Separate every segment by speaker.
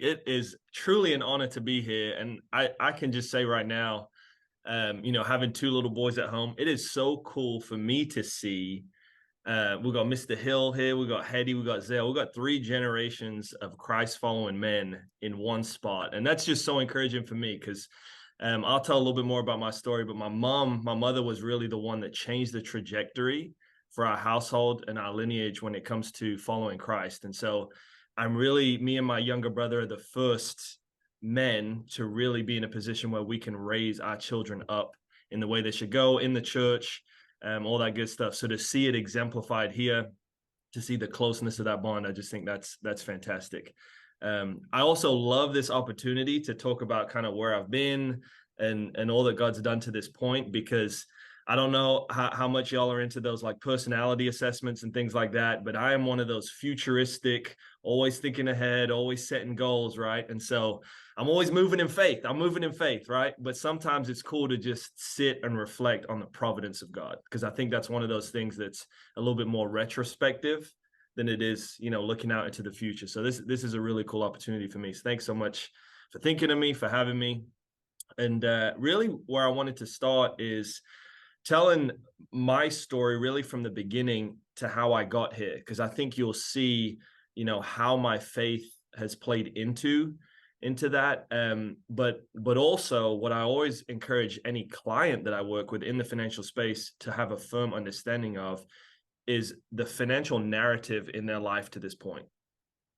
Speaker 1: It is truly an honor to be here. And I can just say right now, having two little boys at home, it is so cool for me to see. We got Mr. Hill here, we got Hetty, we got Zale, we got three generations of Christ following men in one spot. And that's just so encouraging for me because I'll tell a little bit more about my story. But my mother was really the one that changed the trajectory for our household and our lineage when it comes to following Christ. And so me and my younger brother are the first men to really be in a position where we can raise our children up in the way they should go in the church, all that good stuff. So to see it exemplified here, to see the closeness of that bond, I just think that's fantastic. I also love this opportunity to talk about kind of where I've been and all that God's done to this point, because I don't know how much y'all are into those like personality assessments and things like that, but I am one of those futuristic, always thinking ahead, always setting goals, right? And so I'm always moving in faith. I'm moving in faith, right? But sometimes it's cool to just sit and reflect on the providence of God, because I think that's one of those things that's a little bit more retrospective than it is, looking out into the future. So this is a really cool opportunity for me. So thanks so much for thinking of me, for having me. And really where I wanted to start is telling my story really from the beginning to how I got here, because I think you'll see, how my faith has played into that. But also what I always encourage any client that I work with in the financial space to have a firm understanding of is the financial narrative in their life to this point,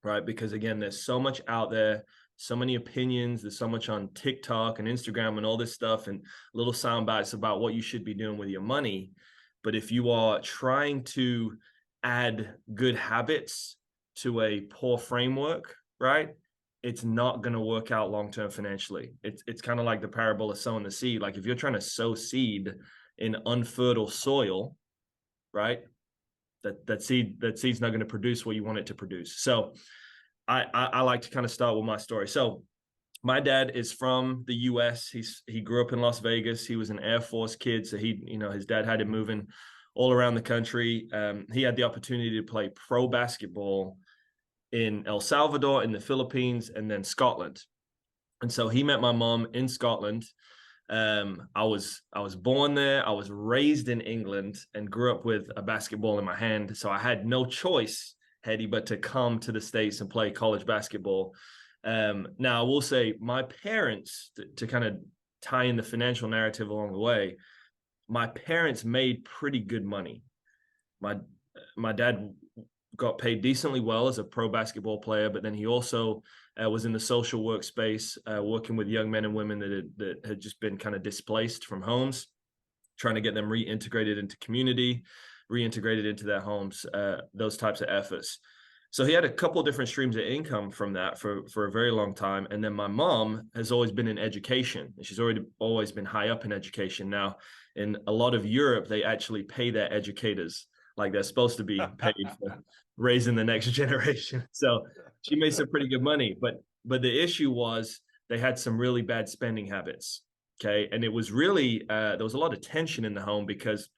Speaker 1: right? Because again, there's so much out there, so many opinions, there's so much on TikTok and Instagram and all this stuff and little sound bites about what you should be doing with your money. But if you are trying to add good habits to a poor framework, right, it's not going to work out long-term financially. It's kind of like the parable of sowing the seed. Like if you're trying to sow seed in unfertile soil, right, that seed's not going to produce what you want it to produce. So I like to kind of start with my story. So my dad is from the US. He grew up in Las Vegas. He was an Air Force kid. So his dad had him moving all around the country. He had the opportunity to play pro basketball in El Salvador, in the Philippines, and then Scotland. And so he met my mom in Scotland. I was born there. I was raised in England and grew up with a basketball in my hand. So I had no choice, Hetty, but to come to the States and play college basketball. Now I will say my parents, to kind of tie in the financial narrative along the way, my parents made pretty good money. My dad got paid decently well as a pro basketball player, but then he also was in the social work space, working with young men and women that had just been kind of displaced from homes, trying to get them reintegrated into community, reintegrated into their homes, those types of efforts. So he had a couple of different streams of income from that for a very long time. And then my mom has always been in education, and she's always been high up in education. Now, in a lot of Europe, they actually pay their educators like they're supposed to be paid for raising the next generation. So she made some pretty good money. But the issue was they had some really bad spending habits. Okay. And it was really, there was a lot of tension in the home because,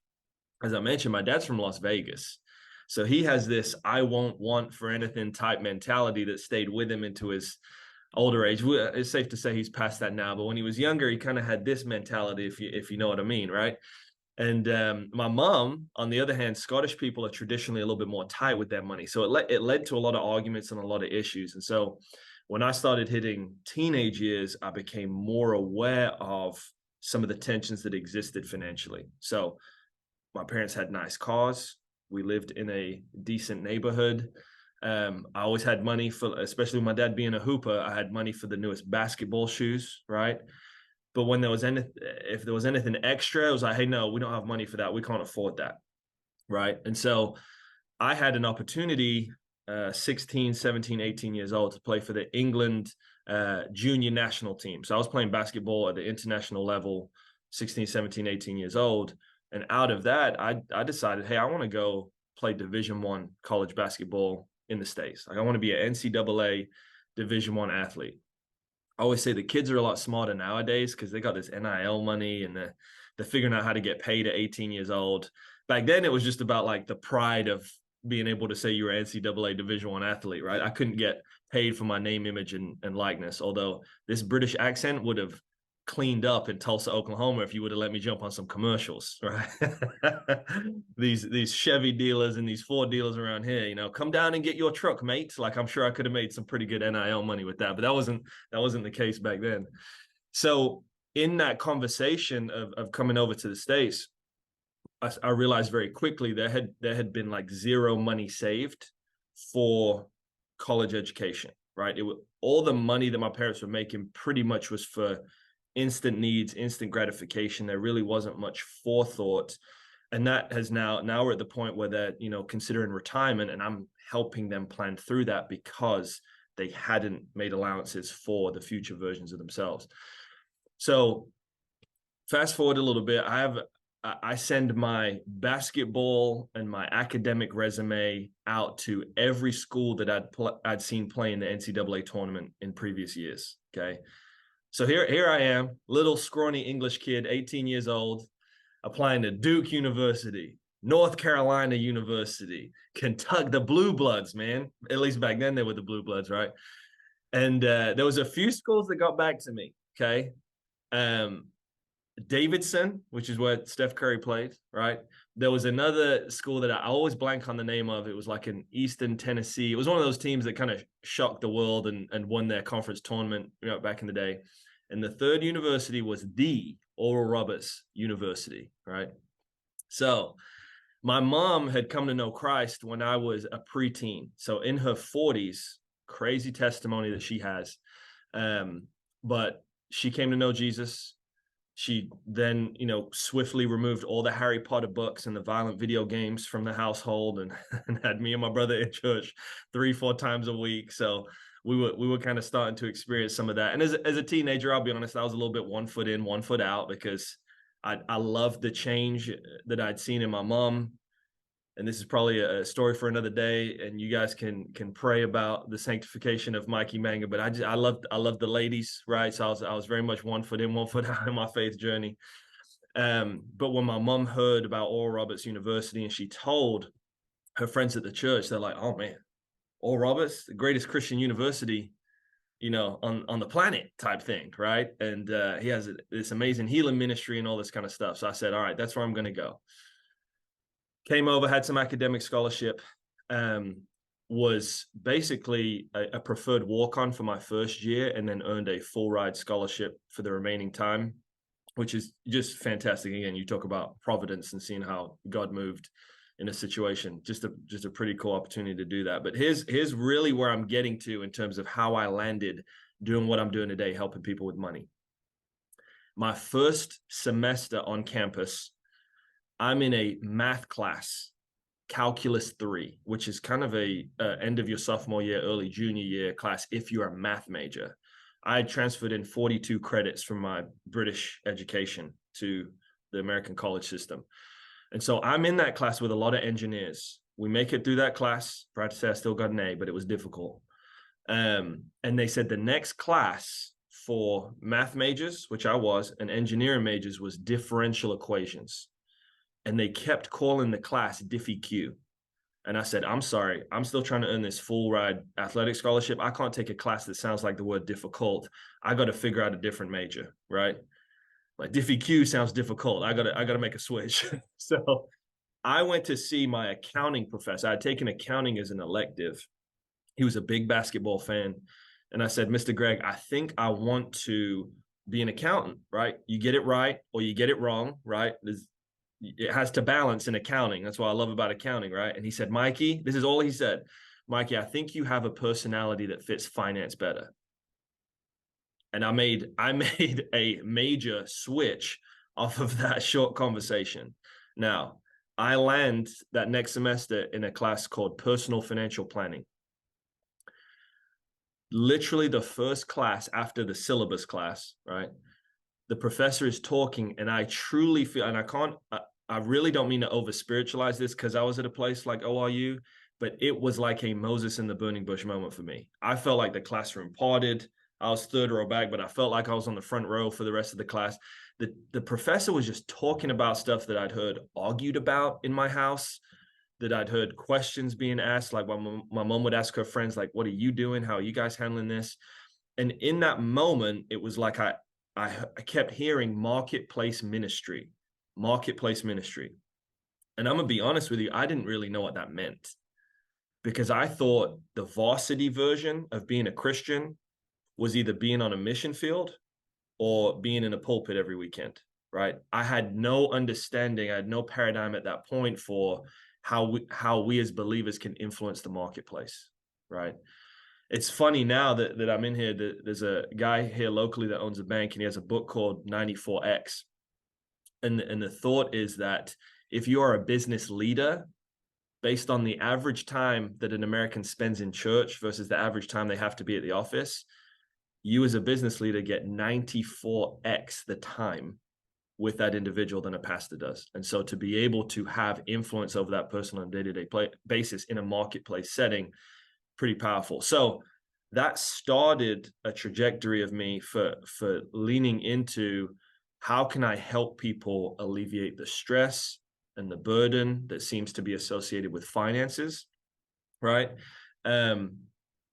Speaker 1: as I mentioned, my dad's from Las Vegas. So he has this I won't want for anything type mentality that stayed with him into his older age. It's safe to say he's past that now. But when he was younger, he kind of had this mentality, if you know what I mean, right? And my mom, on the other hand, Scottish people are traditionally a little bit more tight with their money. So it led to a lot of arguments and a lot of issues. And so when I started hitting teenage years, I became more aware of some of the tensions that existed financially. So my parents had nice cars. We lived in a decent neighborhood. I always had money for, especially with my dad being a hooper, I had money for the newest basketball shoes, right? But when if there was anything extra, it was like, hey, no, we don't have money for that. We can't afford that. Right. And so I had an opportunity, 16, 17, 18 years old, to play for the England junior national team. So I was playing basketball at the international level, 16, 17, 18 years old. And out of that, I decided, hey, I want to go play Division I college basketball in the States. Like I want to be an NCAA Division I athlete. I always say the kids are a lot smarter nowadays because they got this NIL money and they're figuring out how to get paid at 18 years old. Back then, it was just about like the pride of being able to say you were NCAA Division I athlete, right? I couldn't get paid for my name, image, and likeness. Although this British accent would have cleaned up in Tulsa, Oklahoma, if you would have let me jump on some commercials, right? these Chevy dealers and these Ford dealers around here, you know, come down and get your truck, mate. Like, I'm sure I could have made some pretty good NIL money with that, but that wasn't the case back then. So in that conversation of coming over to the States, I realized very quickly there had been like zero money saved for college education, right? It was all the money that my parents were making pretty much was for instant needs, instant gratification. There really wasn't much forethought. And that has now we're at the point where they're, you know, considering retirement, and I'm helping them plan through that because they hadn't made allowances for the future versions of themselves. So fast forward a little bit, I send my basketball and my academic resume out to every school that I'd seen play in the NCAA tournament in previous years. Okay. So here I am, little scrawny English kid, 18 years old, applying to Duke University, North Carolina University, Kentucky, the Blue Bloods, man. At least back then they were the Blue Bloods, right? And there was a few schools that got back to me. Okay. Davidson, which is where Steph Curry played, right? There was another school that I always blank on the name of. It was like in Eastern Tennessee. It was one of those teams that kind of shocked the world and won their conference tournament, you know, back in the day. And the third university was the Oral Roberts University, right? So my mom had come to know Christ when I was a preteen. So in her 40s, crazy testimony that she has. But she came to know Jesus. She then, you know, swiftly removed all the Harry Potter books and the violent video games from the household, and had me and my brother in church 3-4 times a week. So we were kind of starting to experience some of that. And as a teenager, I'll be honest, I was a little bit 1 foot in, 1 foot out, because I loved the change that I'd seen in my mom. And this is probably a story for another day, and you guys can pray about the sanctification of Mikey Manghum. But I loved the ladies, right? So I was very much 1 foot in, 1 foot out in my faith journey. But when my mom heard about Oral Roberts University and she told her friends at the church, they're like, "Oh man, Oral Roberts, the greatest Christian university, you know, on the planet," type thing, right? And he has this amazing healing ministry and all this kind of stuff. So I said, all right, that's where I'm going to go. Came over, had some academic scholarship, was basically a preferred walk-on for my first year, and then earned a full ride scholarship for the remaining time, which is just fantastic. Again, you talk about providence and seeing how God moved in a situation. Just a pretty cool opportunity to do that. But here's really where I'm getting to in terms of how I landed doing what I'm doing today, helping people with money. My first semester on campus, I'm in a math class, Calculus 3, which is kind of a end of your sophomore year, early junior year class if you're a math major. I transferred in 42 credits from my British education to the American college system. And so I'm in that class with a lot of engineers. We make it through that class. Proud to say I still got an A, but it was difficult. And they said the next class for math majors, which I was, and engineering majors, was differential equations. And they kept calling the class Diffie Q. And I said, I'm sorry, I'm still trying to earn this full ride athletic scholarship. I can't take a class that sounds like the word difficult. I got to figure out a different major, right? Like Diffie Q sounds difficult. I gotta make a switch. So I went to see my accounting professor. I had taken accounting as an elective. He was a big basketball fan. And I said, Mr. Greg, I think I want to be an accountant, right? You get it right or you get it wrong, right? It has to balance in accounting. That's what I love about accounting, right? And he said, Mikey, this is all he said. Mikey, I think you have a personality that fits finance better. And I made a major switch off of that short conversation. Now, I land that next semester in a class called Personal Financial Planning. Literally the first class after the syllabus class, right? The professor is talking, and I truly feel, and I really don't mean to over spiritualize this because I was at a place like ORU, but it was like a Moses in the burning bush moment for me. I felt like the classroom parted. I was third row back, but I felt like I was on the front row for the rest of the class. The professor was just talking about stuff that I'd heard argued about in my house. that I'd heard questions being asked, like my mom would ask her friends, like, what are you doing? How are you guys handling this? And in that moment, it was like I kept hearing marketplace ministry, marketplace ministry. And I'm gonna be honest with you, I didn't really know what that meant, because I thought the varsity version of being a Christian was either being on a mission field or being in a pulpit every weekend, right? I had no understanding, I had no paradigm at that point for how we as believers can influence the marketplace, right? It's funny now that I'm in here, that there's a guy here locally that owns a bank, and he has a book called 94X. And the thought is that if you are a business leader, based on the average time that an American spends in church versus the average time they have to be at the office, you as a business leader get 94x the time with that individual than a pastor does. And so to be able to have influence over that person on a day-to-day basis in a marketplace setting, pretty powerful. So that started a trajectory of me for leaning into how can I help people alleviate the stress and the burden that seems to be associated with finances, right? And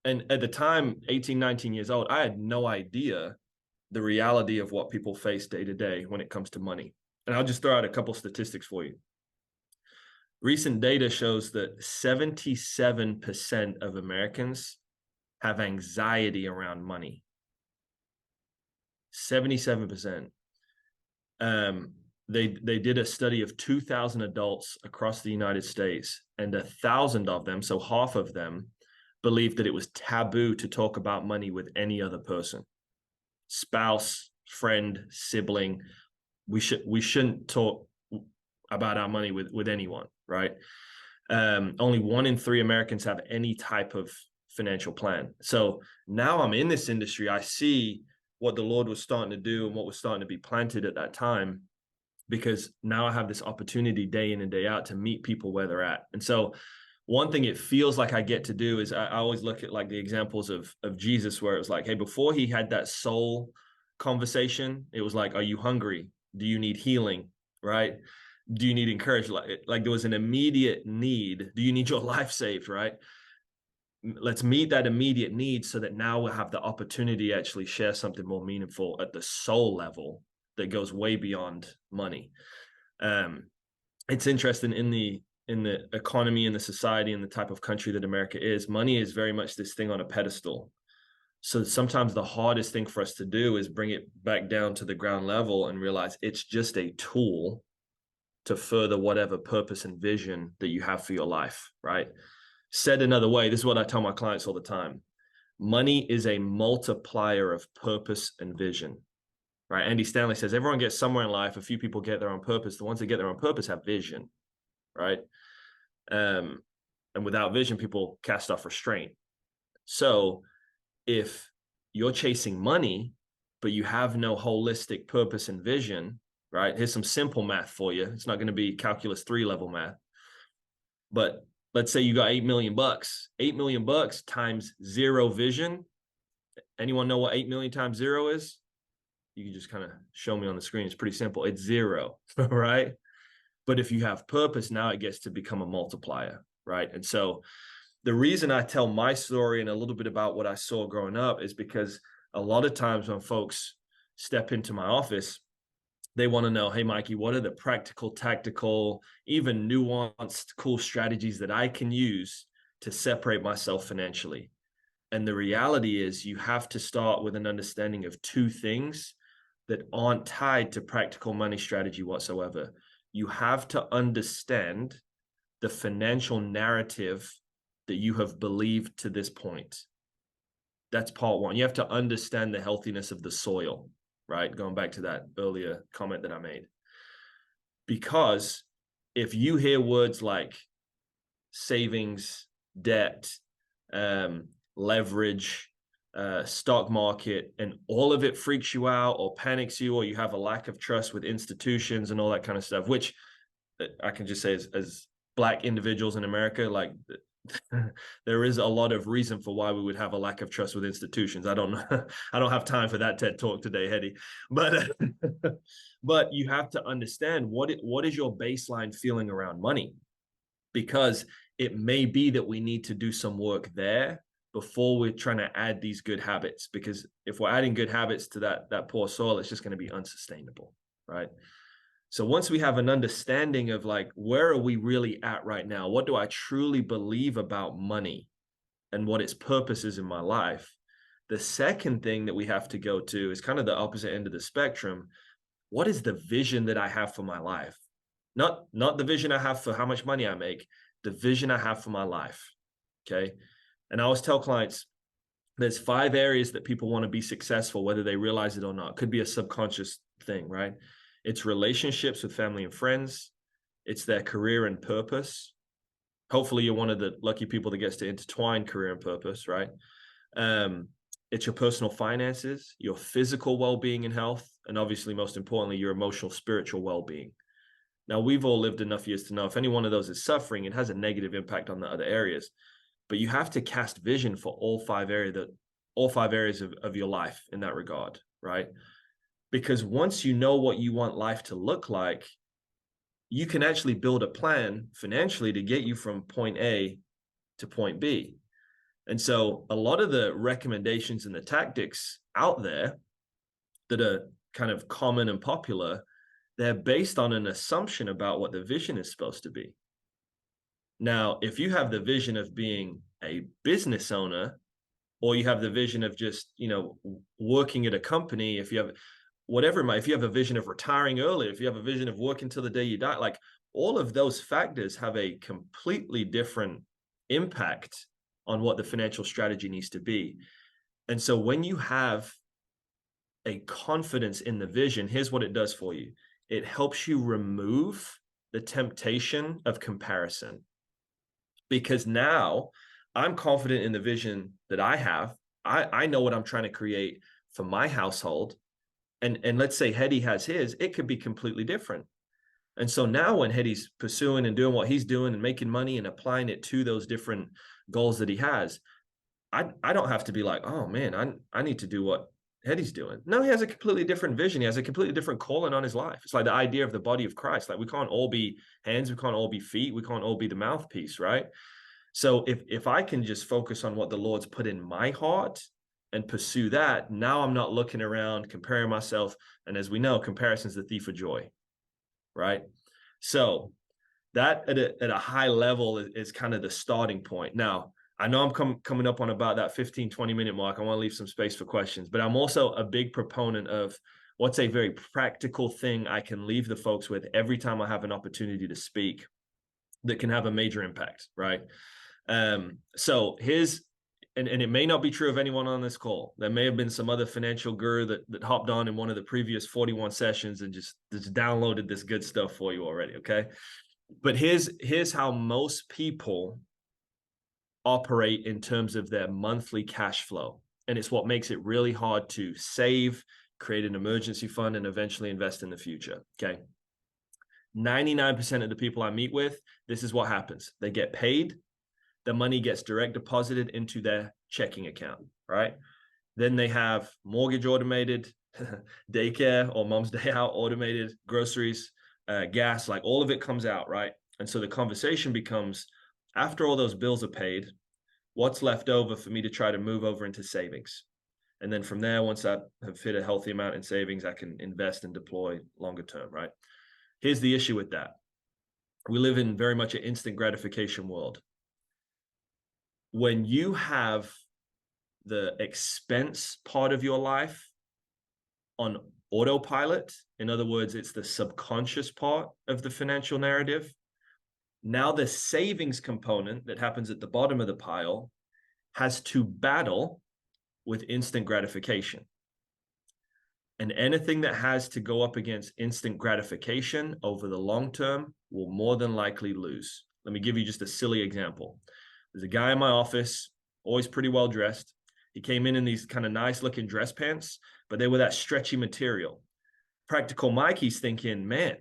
Speaker 1: at the time, 18, 19 years old, I had no idea the reality of what people face day to day when it comes to money. And I'll just throw out a couple statistics for you. Recent data shows that 77% of Americans have anxiety around money. 77%. They did a study of 2,000 adults across the United States, and 1,000 of them, so half of them, believed that it was taboo to talk about money with any other person. Spouse, friend, sibling. We shouldn't talk about our money with anyone, right? Only 1 in 3 Americans have any type of financial plan. So now I'm in this industry, I see what the Lord was starting to do and what was starting to be planted at that time, because now I have this opportunity day in and day out to meet people where they're at. And so one thing it feels like I get to do is I always look at like the examples of Jesus, where it was like, hey, before he had that soul conversation, it was like, are you hungry? Do you need healing? Right? Do you need encouragement? Like there was an immediate need. Do you need your life saved? Right? Let's meet that immediate need so that now we'll have the opportunity to actually share something more meaningful at the soul level that goes way beyond money. It's interesting in the economy and the society and the type of country that America is, money is very much this thing on a pedestal. So sometimes the hardest thing for us to do is bring it back down to the ground level and realize it's just a tool to further whatever purpose and vision that you have for your life, right? Said another way, this is what I tell my clients all the time. Money is a multiplier of purpose and vision, right? Andy Stanley says everyone gets somewhere in life. A few people get there on purpose. The ones that get there on purpose have vision, right? And without vision, people cast off restraint. So if you're chasing money, but you have no holistic purpose and vision, right? Here's some simple math for you. It's not going to be calculus 3 level math, but let's say you got $8 million. $8 million times 0 vision. Anyone know what 8 million times 0 is? You can just kind of show me on the screen. It's pretty simple. It's 0, right? But if you have purpose, now it gets to become a multiplier, right? And so the reason I tell my story and a little bit about what I saw growing up is because a lot of times when folks step into my office, they want to know, hey, Mikey, what are the practical, tactical, even nuanced, cool strategies that I can use to separate myself financially? And the reality is you have to start with an understanding of 2 things that aren't tied to practical money strategy whatsoever. You have to understand the financial narrative that you have believed to this point. That's part 1. You have to understand the healthiness of the soil, right? Going back to that earlier comment that I made. Because if you hear words like savings, debt, leverage, stock market, and all of it freaks you out or panics you, or you have a lack of trust with institutions and all that kind of stuff, which I can just say as Black individuals in America, like there is a lot of reason for why we would have a lack of trust with institutions. I don't know. I don't have time for that TED talk today, Hetty. But but you have to understand what is your baseline feeling around money, because it may be that we need to do some work there before we're trying to add these good habits. Because if we're adding good habits to that poor soil, it's just going to be unsustainable, right? So once we have an understanding of like, where are we really at right now? What do I truly believe about money and what its purpose is in my life? The second thing that we have to go to is kind of the opposite end of the spectrum. What is the vision that I have for my life? Not the vision I have for how much money I make, the vision I have for my life. Okay. And I always tell clients, there's 5 areas that people want to be successful, whether they realize it or not. It could be a subconscious thing, right? It's relationships with family and friends. It's their career and purpose. Hopefully you're one of the lucky people that gets to intertwine career and purpose, right? It's your personal finances, your physical well-being and health, and obviously, most importantly, your emotional, spiritual well-being. Now, we've all lived enough years to know if any one of those is suffering, it has a negative impact on the other areas. But you have to cast vision for all 5 areas of your life in that regard, right? Because once you know what you want life to look like, you can actually build a plan financially to get you from point A to point B. And so a lot of the recommendations and the tactics out there that are kind of common and popular, they're based on an assumption about what the vision is supposed to be. Now, if you have the vision of being a business owner, or you have the vision of just, working at a company, if you have whatever it might, if you have a vision of retiring early, if you have a vision of working till the day you die, like all of those factors have a completely different impact on what the financial strategy needs to be. And so when you have a confidence in the vision, here's what it does for you. It helps you remove the temptation of comparison. Because now I'm confident in the vision that I have. I know what I'm trying to create for my household. And let's say Hedy has his, it could be completely different. And so now when Hedy's pursuing and doing what he's doing and making money and applying it to those different goals that he has, I don't have to be like, oh man, I need to do what Hedy's doing. No, he has a completely different vision. He has a completely different calling on his life. It's like the idea of the body of Christ. Like we can't all be hands, we can't all be feet, we can't all be the mouthpiece, right? So if I can just focus on what the Lord's put in my heart and pursue that, now I'm not looking around, comparing myself. And as we know, comparison is the thief of joy, right? So that at a high level is kind of the starting point. Now, I know I'm coming up on about that 15, 20-minute mark. I want to leave some space for questions, but I'm also a big proponent of what's a very practical thing I can leave the folks with every time I have an opportunity to speak that can have a major impact, right? So here's, and it may not be true of anyone on this call. There may have been some other financial guru that hopped on in one of the previous 41 sessions and just downloaded this good stuff for you already, okay? But here's how most people operate in terms of their monthly cash flow. And it's what makes it really hard to save, create an emergency fund, and eventually invest in the future, okay? 99% of the people I meet with, this is what happens. They get paid, the money gets direct deposited into their checking account, right? Then they have mortgage automated, daycare or mom's day out automated, groceries, gas, like all of it comes out, right? And so the conversation becomes, after all those bills are paid, what's left over for me to try to move over into savings? And then from there, once I have hit a healthy amount in savings, I can invest and deploy longer term, right? Here's the issue with that. We live in very much an instant gratification world. When you have the expense part of your life on autopilot, in other words, it's the subconscious part of the financial narrative, now the savings component that happens at the bottom of the pile has to battle with instant gratification. And anything that has to go up against instant gratification over the long term will more than likely lose. Let me give you just a silly example. There's a guy in my office, always pretty well dressed. He came in these kind of nice looking dress pants, but they were that stretchy material. Practical Mikey's thinking, man,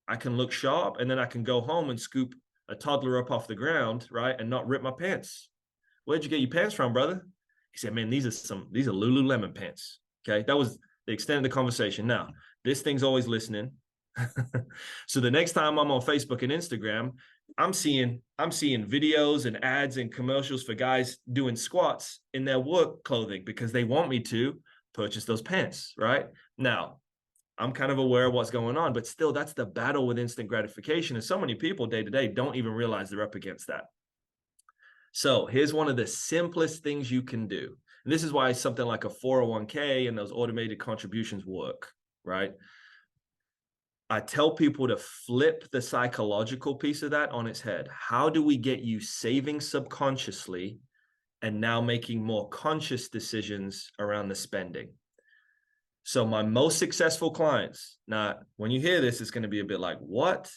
Speaker 1: I can look sharp and then I can go home and scoop a toddler up off the ground, right? And not rip my pants. Where'd you get your pants from, brother? He said, man, these are Lululemon pants. Okay. That was the extent of the conversation. Now, this thing's always listening. So the next time I'm on Facebook and Instagram, I'm seeing videos and ads and commercials for guys doing squats in their work clothing because they want me to purchase those pants, right? Now, I'm kind of aware of what's going on, but still, that's the battle with instant gratification. And so many people day to day don't even realize they're up against that. So here's one of the simplest things you can do. And this is why something like a 401k and those automated contributions work, right? I tell people to flip the psychological piece of that on its head. How do we get you saving subconsciously and now making more conscious decisions around the spending? So my most successful clients, now when you hear this, it's going to be a bit like, what?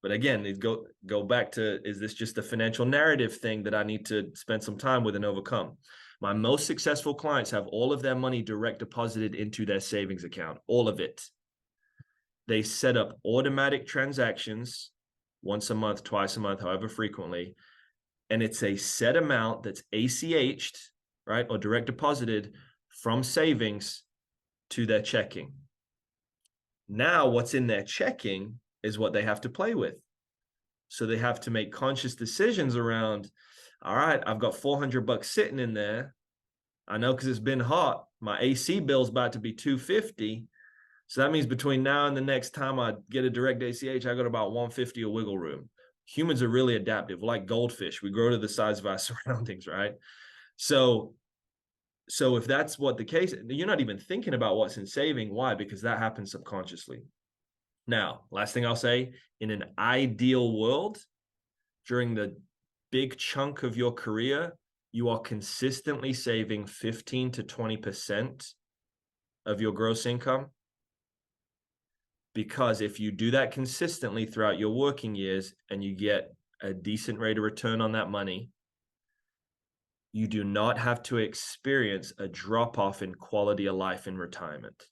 Speaker 1: But again, it go back to, is this just a financial narrative thing that I need to spend some time with and overcome? My most successful clients have all of their money direct deposited into their savings account, all of it. They set up automatic transactions once a month, twice a month, however frequently. And it's a set amount that's ACH'd, right, or direct deposited from savings to their checking. Now, what's in their checking is what they have to play with. So they have to make conscious decisions around, all right, I've got $400 sitting in there. I know because it's been hot. My AC bill's about to be $250. So that means between now and the next time I get a direct ACH, I got about $150 of wiggle room. Humans are really adaptive. We're like goldfish. We grow to the size of our surroundings, right? So if that's what the case, you're not even thinking about what's in saving. Why? Because that happens subconsciously. Now, last thing I'll say, in an ideal world, during the big chunk of your career, you are consistently saving 15 to 20% of your gross income. Because if you do that consistently throughout your working years and you get a decent rate of return on that money, you do not have to experience a drop-off in quality of life in retirement.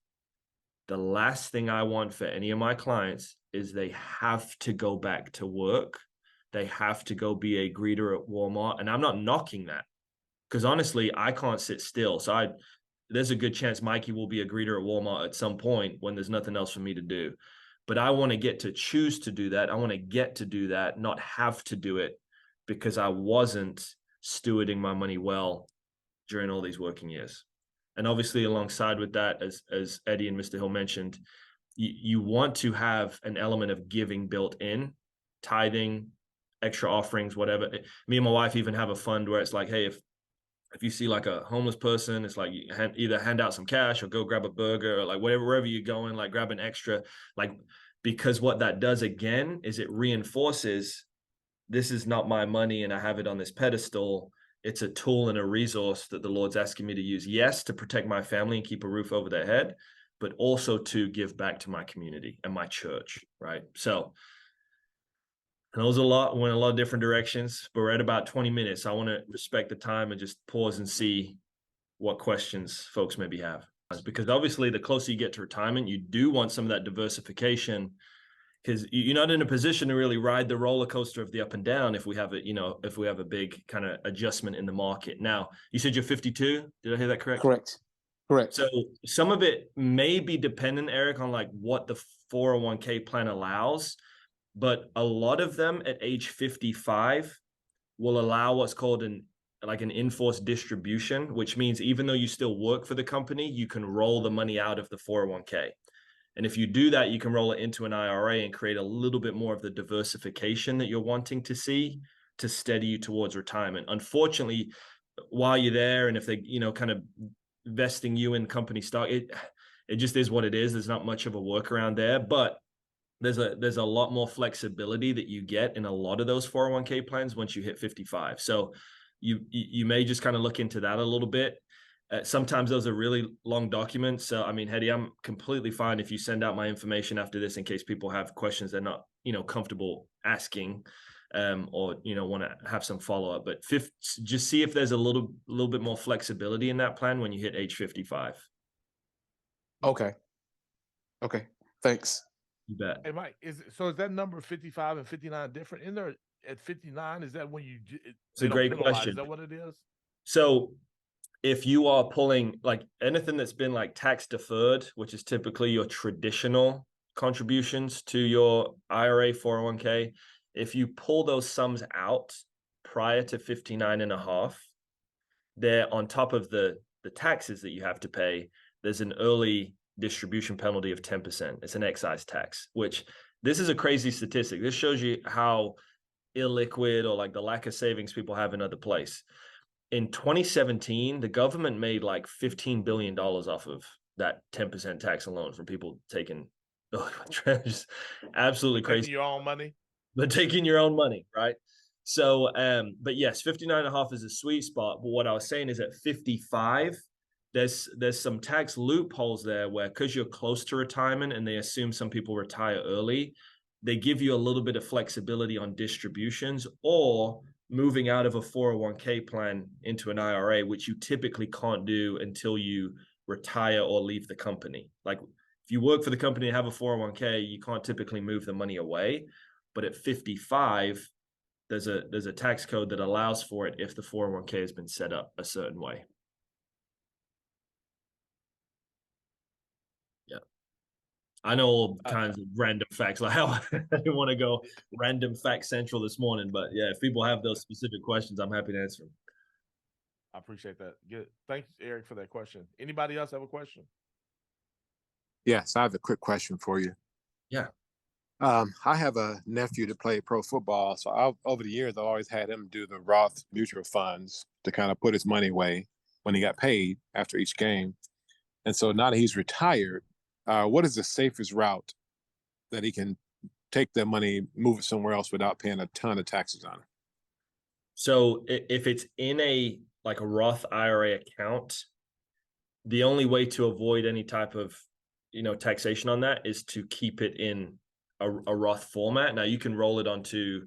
Speaker 1: The last thing I want for any of my clients is they have to go back to work. They have to go be a greeter at Walmart. And I'm not knocking that because honestly, I can't sit still. So there's a good chance Mikey will be a greeter at Walmart at some point when there's nothing else for me to do. But I want to get to choose to do that. I want to get to do that, not have to do it because I wasn't stewarding my money well during all these working years. And obviously, alongside with that, as Eddie and Mr. Hill mentioned, you want to have an element of giving built in, tithing, extra offerings, whatever. Me and my wife even have a fund where it's like, hey, if you see like a homeless person, it's like you either hand out some cash or go grab a burger or like wherever you're going, like grab an extra, like, because what that does again is it reinforces this is not my money and I have it on this pedestal. It's a tool and a resource that the Lord's asking me to use, yes, to protect my family and keep a roof over their head, but also to give back to my community and my church, right? So and those went a lot of different directions, but we're at about 20 minutes. I want to respect the time and just pause and see what questions folks maybe have. Because obviously the closer you get to retirement, you do want some of that diversification because you're not in a position to really ride the roller coaster of the up and down if we have a big kind of adjustment in the market. Now, you said you're 52. Did I hear that correct?
Speaker 2: Correct.
Speaker 1: So some of it may be dependent, Eric, on like what the 401k plan allows, but a lot of them at age 55 will allow what's called an in-force distribution, which means even though you still work for the company, you can roll the money out of the 401k. And if you do that, you can roll it into an IRA and create a little bit more of the diversification that you're wanting to see to steady you towards retirement. Unfortunately, while you're there, and if they, kind of vesting you in company stock, it just is what it is. There's not much of a workaround there, but there's a lot more flexibility that you get in a lot of those 401k plans once you hit 55. So you may just kind of look into that a little bit. Sometimes those are really long documents. So, I mean, Hetty, I'm completely fine if you send out my information after this in case people have questions they're not, comfortable asking or, want to have some follow-up. But just see if there's a little bit more flexibility in that plan when you hit age 55.
Speaker 2: Okay. Thanks.
Speaker 1: You bet.
Speaker 3: Hey, Mike, is that number 55 and 59 different? In there at 59, is that when
Speaker 1: it's a great question.
Speaker 3: Is that what it is?
Speaker 1: So if you are pulling like anything that's been like tax deferred, which is typically your traditional contributions to your IRA 401k, if you pull those sums out prior to 59 and a half, they're on top of the taxes that you have to pay. There's an early distribution penalty of 10%. It's an excise tax, which this is a crazy statistic. This shows you how illiquid or like the lack of savings people have in other place. In 2017, the government made like $15 billion off of that 10% tax alone from people taking just absolutely crazy.
Speaker 3: Taking your own money.
Speaker 1: But taking your own money, right? So, but yes, 59 and a half is a sweet spot. But what I was saying is at 55, there's some tax loopholes there where because you're close to retirement and they assume some people retire early, they give you a little bit of flexibility on distributions or moving out of a 401k plan into an IRA, which you typically can't do until you retire or leave the company. Like if you work for the company and have a 401k, you can't typically move the money away. But at 55, there's a tax code that allows for it if the 401k has been set up a certain way. Yeah. I know all kinds of random facts. Like how I didn't want to go random fact central this morning, but yeah, if people have those specific questions, I'm happy to answer them.
Speaker 3: I appreciate that. Good. Thanks, Eric, for that question. Anybody else have a question?
Speaker 2: Yes, I have a quick question for you.
Speaker 1: Yeah.
Speaker 2: I have a nephew that played pro football, so over the years, I've always had him do the Roth mutual funds to kind of put his money away when he got paid after each game. And so now that he's retired, what is the safest route that he can take that money, move it somewhere else without paying a ton of taxes on it?
Speaker 1: So if it's in a Roth IRA account, the only way to avoid any type of taxation on that is to keep it in a Roth format. Now you can roll it onto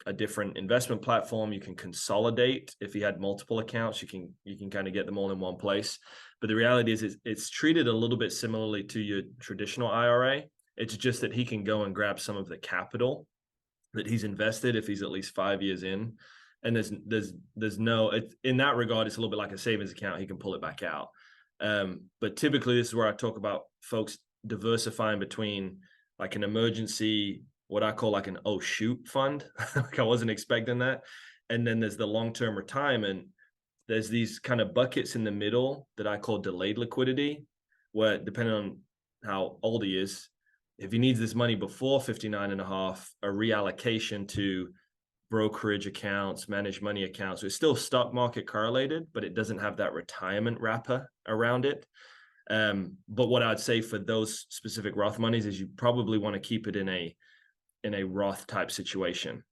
Speaker 1: a different investment platform. You can consolidate. If you had multiple accounts, you can kind of get them all in one place. But the reality is it's treated a little bit similarly to your traditional IRA. It's just that he can go and grab some of the capital that he's invested if he's at least 5 years in. And there's no, in that regard, it's a little bit like a savings account. He can pull it back out. But typically this is where I talk about folks diversifying between like an emergency, what I call like an oh shoot fund. Like I wasn't expecting that. And then there's the long-term retirement. There's these kind of buckets in the middle that I call delayed liquidity, where depending on how old he is, if he needs this money before 59 and a half, a reallocation to brokerage accounts, managed money accounts. So it's still stock market correlated, but it doesn't have that retirement wrapper around it. But what I'd say for those specific Roth monies is you probably want to keep it in a Roth type situation.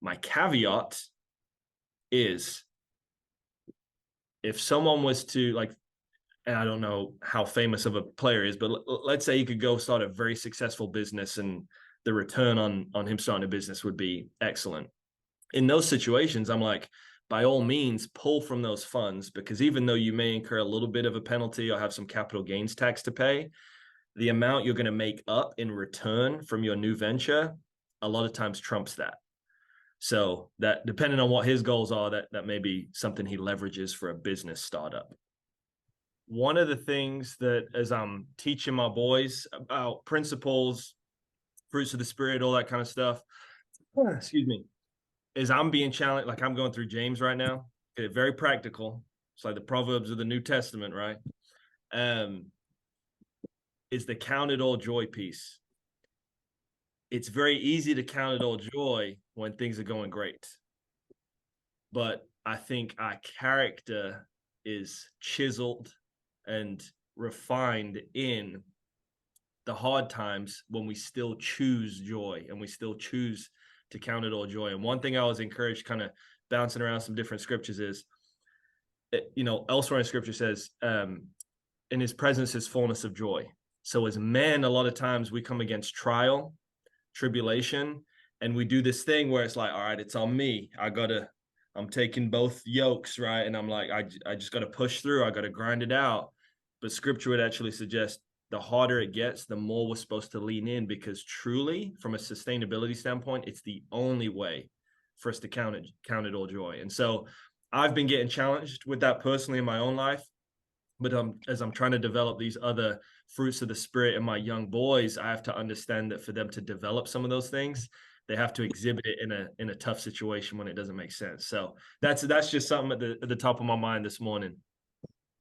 Speaker 1: My caveat is if someone was to and I don't know how famous of a player is, but let's say he could go start a very successful business and the return on him starting a business would be excellent. In those situations, I'm like, by all means, pull from those funds, because even though you may incur a little bit of a penalty or have some capital gains tax to pay, the amount you're going to make up in return from your new venture a lot of times trumps that. So that depending on what his goals are, that may be something he leverages for a business startup. One of the things that as I'm teaching my boys about principles, fruits of the spirit, all that kind of stuff, excuse me, is I'm being challenged. Like I'm going through James right now. Okay, very practical. It's like the Proverbs of the New Testament, right? Is the count it all joy piece. It's very easy to count it all joy when things are going great. But I think our character is chiseled and refined in the hard times when we still choose joy and we still choose to count it all joy. And one thing I was encouraged kind of bouncing around some different scriptures is, elsewhere in scripture says, in his presence is fullness of joy. So as men, a lot of times we come against trial, tribulation, and we do this thing where it's like, all right, it's on me. I'm taking both yokes, right? And I'm like, I just got to push through. I got to grind it out. But scripture would actually suggest the harder it gets, the more we're supposed to lean in, because truly, from a sustainability standpoint, it's the only way for us to count it all joy. And so I've been getting challenged with that personally in my own life. But as I'm trying to develop these other fruits of the spirit in my young boys, I have to understand that for them to develop some of those things, they have to exhibit it in a tough situation when it doesn't make sense. So that's just something at the top of my mind this morning.